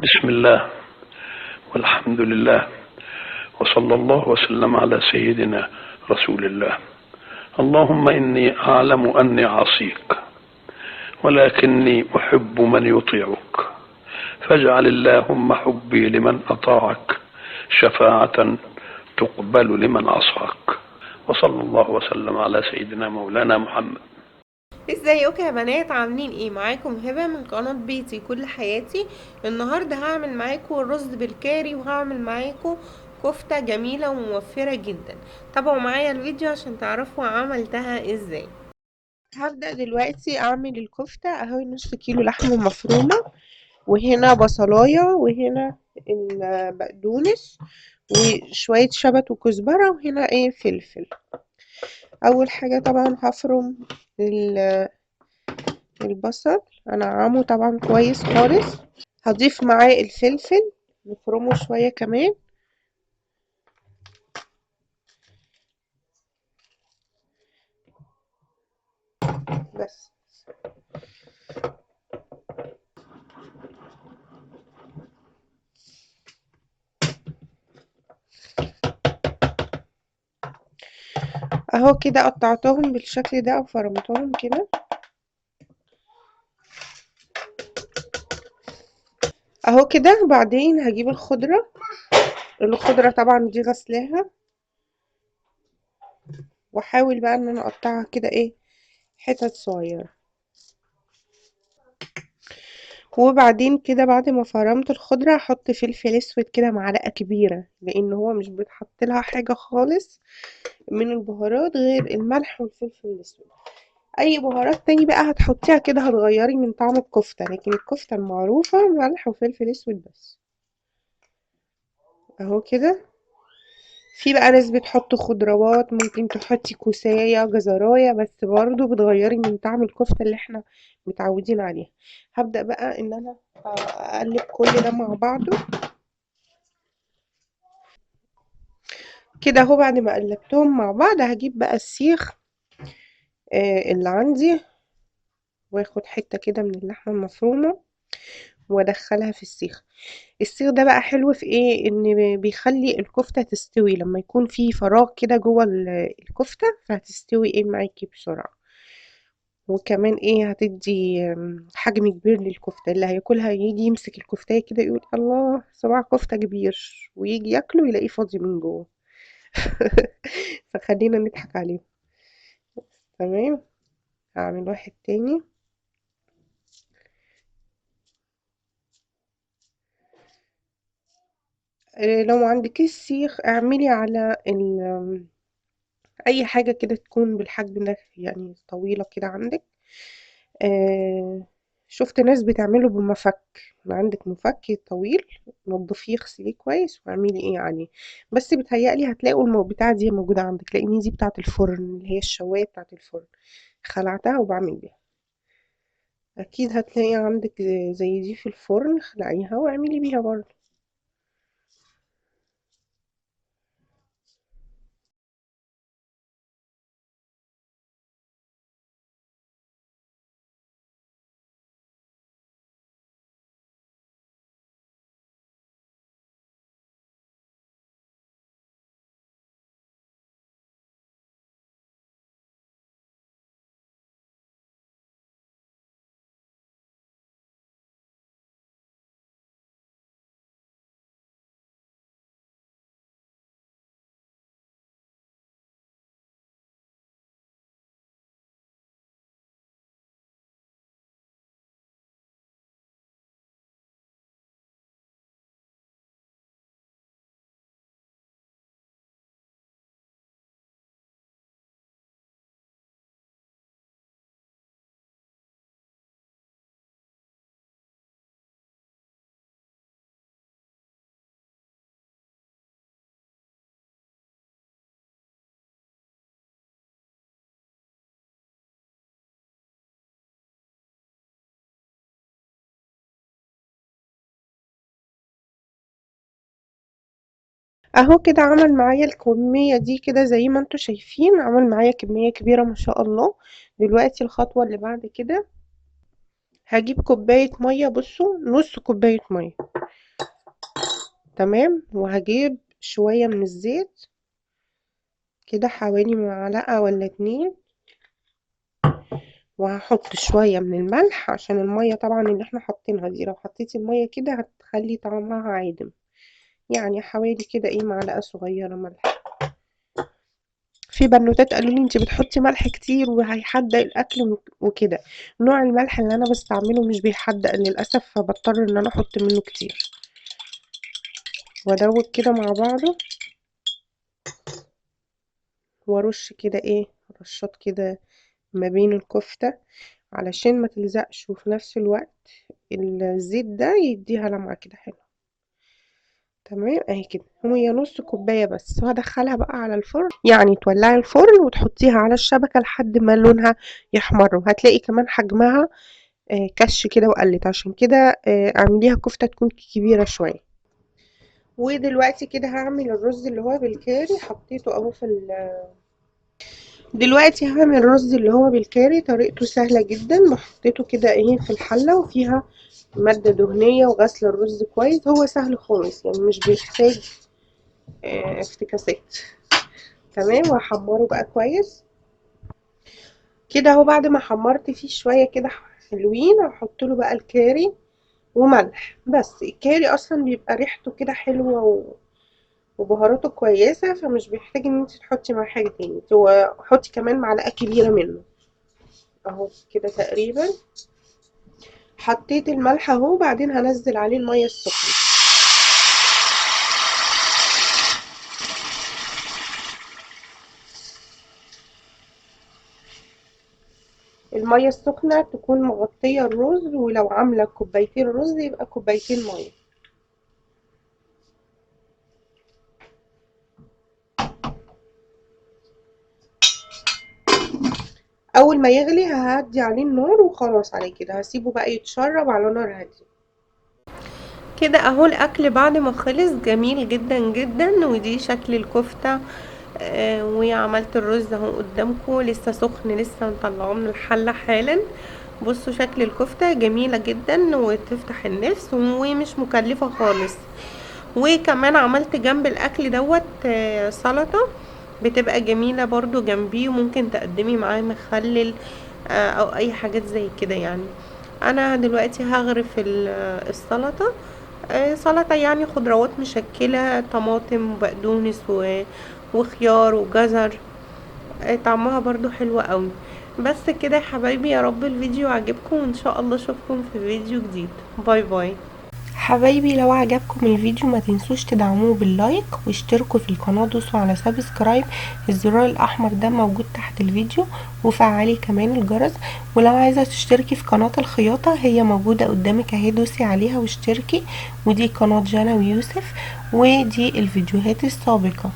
بسم الله والحمد لله وصلى الله وسلم على سيدنا رسول الله. اللهم إني أعلم أني عصيك ولكني أحب من يطيعك، فاجعل اللهم حبي لمن أطاعك شفاعة تقبل لمن عصاك. وصلى الله وسلم على سيدنا مولانا محمد. ازيكم يا بنات؟ عاملين ايه؟ معاكم هبة من قناة بيتي كل حياتي. النهاردة هعمل معاكم الرز بالكاري، وهعمل معاكم كفتة جميلة وموفرة جدا. تابعوا معايا الفيديو عشان تعرفوا عملتها ازاي. هبدأ دلوقتي اعمل الكفتة. اهو نص كيلو لحمة مفرومة، وهنا بصلاية، وهنا البقدونس، وشوية شبت وكزبرة، وهنا ايه فلفل. اول حاجة طبعا هفرم البصل، انعمه طبعا كويس خالص. هضيف معاه الفلفل، نفرمه شوية كمان بس. اهو كده قطعتهم بالشكل ده او فرمتهم كده. اهو كده. بعدين هجيب الخضرة طبعا دي غسلاها، واحاول بقى ان انا اقطعها كده ايه حتت صغيرة. وبعدين كده بعد ما فرمت الخضرة هحط فلفل اسود كده معلقة كبيرة، لان هو مش بيتحط لها حاجة خالص من البهارات غير الملح والفلفل الاسود. اي بهارات تاني بقى هتحطيها كده هتغيري من طعم الكفتة، لكن الكفتة المعروفة ملح وفلفل اسود بس. اهو كده. في بقى ناس بتحط خضروات، ممكن تحطي كوساية جزراية، بس برضو بتغيري من طعم الكفتة اللي احنا متعودين عليها. هبدأ بقى ان انا اقلب كل ده مع بعضه كده. اهو بعد ما قلبتهم مع بعض هجيب بقى السيخ اللي عندي، واخد حتة كده من اللحمة المفرومة وادخلها في السيخ. السيخ ده بقى حلو في ايه؟ ان بيخلي الكفتة تستوي لما يكون في فراغ كده جوه الكفتة، فهتستوي ايه معاكي بسرعة. وكمان ايه هتدي حجم كبير للكفتة، اللي هياكلها يجي يمسك الكفتاية كده يقول الله صباع كفتة كبير، ويجي ياكله يلاقيه فاضي من جوه. فخلينا نضحك عليه. تمام. هعمل واحد تاني. لو ما عندكيش سيخ اعملي على اي حاجة كده تكون بالحجم ده، يعني طويلة كده عندك. آه شفت ناس بتعمله بمفك. لو عندك مفك طويل نضفيه اغسليه كويس واعملي ايه عليه. بس بتهيألي هتلاقوا بتاعة دي موجودة عندك، لان دي بتاعة الفرن اللي هي الشواية بتاعة الفرن. خلعتها وبعمل بيها. اكيد هتلاقي عندك زي دي في الفرن، خلعيها واعملي بيها برضه. اهو كده عمل معايا الكمية دي كده زي ما انتوا شايفين، عمل معايا كمية كبيرة ما شاء الله. دلوقتي الخطوة اللي بعد كده هجيب كوباية مية. بصوا نص كوباية مية تمام. وهجيب شوية من الزيت كده، حوالي معلقة ولا 2، وهحط شوية من الملح عشان المية طبعا اللي احنا حاطينها دي، لو حطيتي المية كده هتخلي طعمها عادم. يعني حوالي كده ايه معلقة صغيرة ملح. في بنوتات قالوا لي انت بتحطي ملح كتير وهيحدق الاكل وكده. نوع الملح اللي انا بستعمله مش بيحدق للاسف، فبضطر ان انا احط منه كتير. وادوب كده مع بعضه، وارش كده ايه رشات كده ما بين الكفتة علشان ما تلزقش، وفي نفس الوقت الزيت ده يديها لمعة كده حلوة. تمام اهي كده، هي نص كوباية بس، وهدخلها بقى على الفرن. يعني تولعي الفرن وتحطيها على الشبكة لحد ما لونها يحمر، وهتلاقي كمان حجمها كش كده وقلت. عشان كده اعمليها كفتة تكون كبيرة شوية. ودلوقتي كده هعمل الرز اللي هو بالكاري، حطيته اهو في دلوقتي هعمل الرز اللي هو بالكاري، طريقته سهلة جدا. حطيته كده ايه في الحلة، وفيها مادة دهنية وغسل الرز كويس. هو سهل خالص يعني، مش بيحتاج افتكاسات. تمام. وهحمره بقى كويس كده اهو. بعد ما حمرت فيه شوية كده حلوين، هحط له بقى الكاري وملح بس. الكاري اصلا بيبقى ريحته كده حلوة وبهاراته كويسة، فمش بيحتاج ان انت تحطي معاه حاجة تاني. وحطي كمان معلقة كبيرة منه اهو كده تقريبا. حطيت الملح اهو، بعدين هنزل عليه المية السخنة. المية السخنة تكون مغطية الرز، ولو عاملة كوبايتين رز يبقى كوبايتين مية. اول ما يغلي ههدي عليه النار، وخلاص على كده هسيبه بقى يتشرب على نار هادية. كده اهو الاكل بعد ما خلص جميل جدا جدا. ودي شكل الكفتة. وعملت الرز اهو قدامكم لسه سخن، لسه مطلعاه من الحلة حالا. بصوا شكل الكفتة جميلة جدا وتفتح النفس ومش مكلفة خالص. وكمان عملت جنب الاكل دوت سلطة بتبقى جميلة برضو جنبيه، وممكن تقدمي معاه مخلل او اي حاجات زي كده يعني. انا دلوقتي هغرف السلطة. سلطة يعني خضروات مشكلة، طماطم وبقدونس وخيار وجزر. طعمها برضو حلو قوي. بس كده يا حبايبي، يا رب الفيديو عجبكم، وان شاء الله اشوفكم في فيديو جديد. باي باي. حبايبي لو عجبكم الفيديو ما تنسوش تدعموه باللايك، واشتركوا في القناة، دوسوا على سبسكرايب. الزرار الاحمر ده موجود تحت الفيديو، وفعلي كمان الجرس. ولو عايزة تشتركي في قناة الخياطة هي موجودة قدامك اهي، دوسي عليها واشتركي. ودي قناة جانا ويوسف، ودي الفيديوهات السابقة.